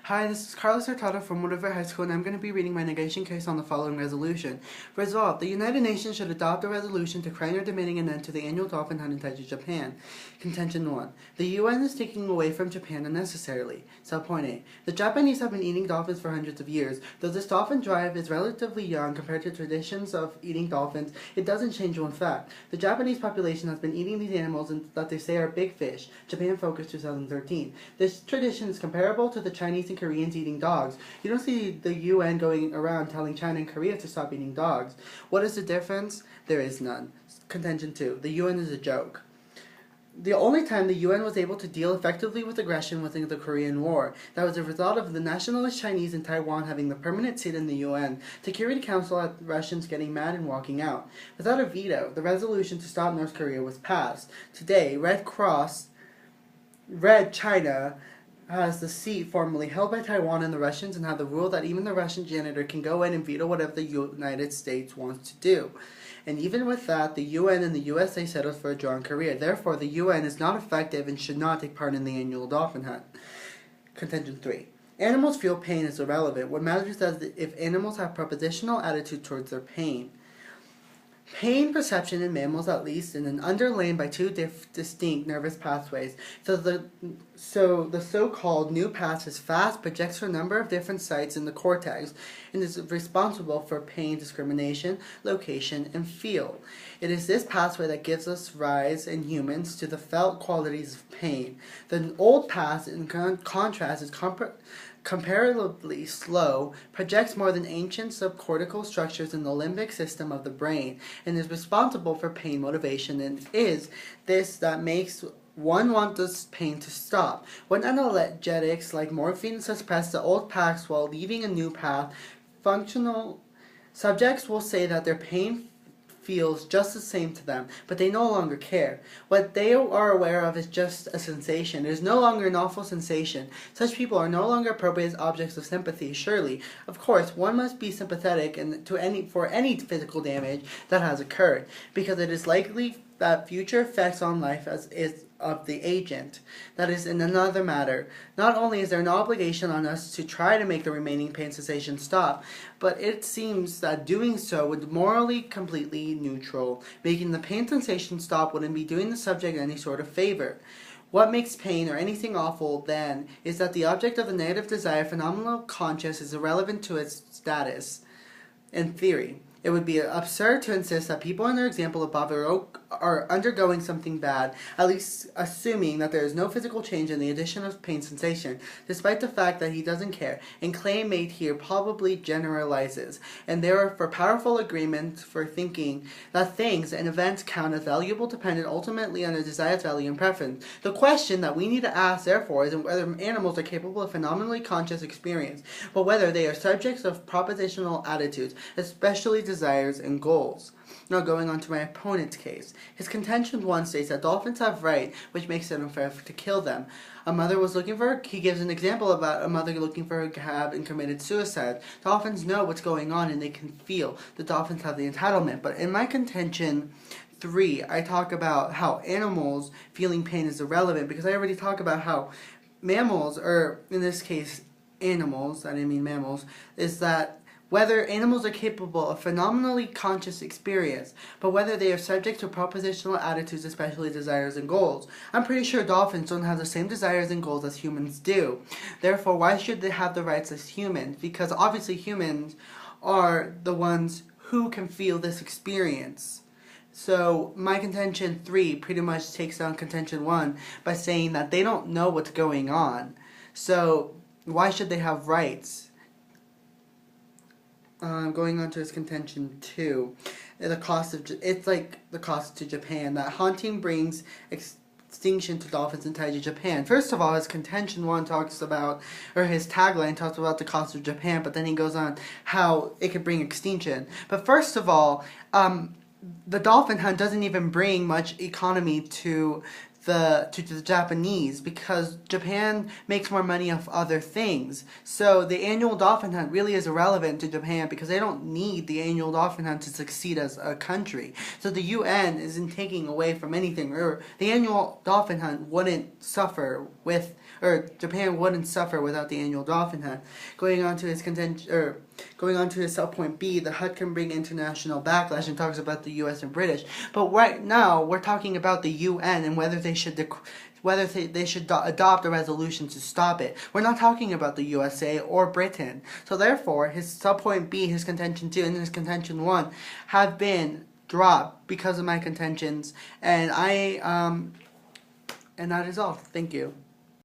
Hi, this is Hurtado from Woodville High School, and I'm going to be reading my negation case on the following resolution. First of all, the United Nations should adopt a resolution declaring or demanding an end to the annual dolphin hunt in Taiji, Japan. Contention 1. The UN is taking away from Japan unnecessarily. Subpoint A. The Japanese have been eating dolphins for hundreds of years. Though this dolphin drive is relatively young compared to traditions of eating dolphins, it doesn't change one fact. The Japanese population has been eating these animals that they say are big fish. Japan Focus 2013. This tradition is comparable to the Chinese and Koreans eating dogs. You don't see the UN going around telling China and Korea to stop eating dogs. What is the difference? There is none. Contention 2. The UN is a joke. The only time the UN was able to deal effectively with aggression was in the Korean War. That was a result of the nationalist Chinese in Taiwan having the permanent seat in the UN, Security Council had Russians getting mad and walking out. Without a veto, the resolution to stop North Korea was passed. Today, Red China has the seat formerly held by Taiwan and the Russians, and have the rule that even the Russian janitor can go in and veto whatever the United States wants to do. And even with that, the UN and the USA settled for a draw in Korea. Therefore, the UN is not effective and should not take part in the annual dolphin hunt. Contention 3. Animals feel pain is irrelevant. What matters is if animals have propositional attitude towards their pain. Pain perception in mammals, at least, is underlain by two distinct nervous pathways. So the so-called new path is fast, projects for a number of different sites in the cortex, and is responsible for pain discrimination, location, and feel. It is this pathway that gives us rise in humans to the felt qualities of pain. The old path, in contrast, is comparatively slow, projects more than ancient subcortical structures in the limbic system of the brain, and is responsible for pain motivation, and is this that makes one want this pain to stop. When analgesics like morphine suppress the old paths while leaving a new path, functional subjects will say that their pain feels just the same to them, but they no longer care. What they are aware of is just a sensation. It is no longer an awful sensation. Such people are no longer appropriate as objects of sympathy. Surely, of course, one must be sympathetic for any physical damage that has occurred, because it is likely that future effects on life is of the agent. That is in another matter. Not only is there an obligation on us to try to make the remaining pain sensation stop, but it seems that doing so would morally completely neutral. Making the pain sensation stop wouldn't be doing the subject any sort of favor. What makes pain or anything awful, then, is that the object of the negative desire phenomenal conscious is irrelevant to its status. In theory, it would be absurd to insist that people in their example of Bob are undergoing something bad, at least assuming that there is no physical change in the addition of pain sensation, despite the fact that he doesn't care, and claim made here probably generalizes, and there are for powerful agreement for thinking that things and events count as valuable dependent ultimately on their desired value and preference. The question that we need to ask, therefore, isn't whether animals are capable of phenomenally conscious experience, but whether they are subjects of propositional attitudes, especially desires and goals. Now going on to my opponent's case. His contention 1 states that dolphins have right, which makes it unfair to kill them. He gives an example about a mother looking for her cab and committed suicide. Dolphins know what's going on and they can feel. The dolphins have the entitlement. But in my contention 3, I talk about how animals feeling pain is irrelevant, because I already talk about how mammals, or in this case animals, I didn't mean mammals, is that whether animals are capable of phenomenally conscious experience, but whether they are subject to propositional attitudes, especially desires and goals. I'm pretty sure dolphins don't have the same desires and goals as humans do. Therefore, why should they have the rights as humans? Because obviously humans are the ones who can feel this experience. So my contention 3 pretty much takes down contention 1 by saying that they don't know what's going on. So why should they have rights? Going on to his contention 2, it's like the cost to Japan, that hunting brings extinction to dolphins in Taiji, Japan. First of all, his contention 1 talks about, or his tagline talks about the cost of Japan, but then he goes on how it could bring extinction. But first of all, the dolphin hunt doesn't even bring much economy to the Japanese, because Japan makes more money off other things. So the annual dolphin hunt really is irrelevant to Japan, because they don't need the annual dolphin hunt to succeed as a country. So the UN isn't taking away from anything, or the annual dolphin hunt wouldn't suffer with or Japan wouldn't suffer without the annual dolphin hunt. Going on to his subpoint B, the hunt can bring international backlash, and talks about the U.S. and British. But right now, we're talking about the UN and whether they should adopt a resolution to stop it. We're not talking about the USA or Britain. So therefore, his subpoint B, his contention 2, and his contention 1 have been dropped because of my contentions, and that is all. Thank you.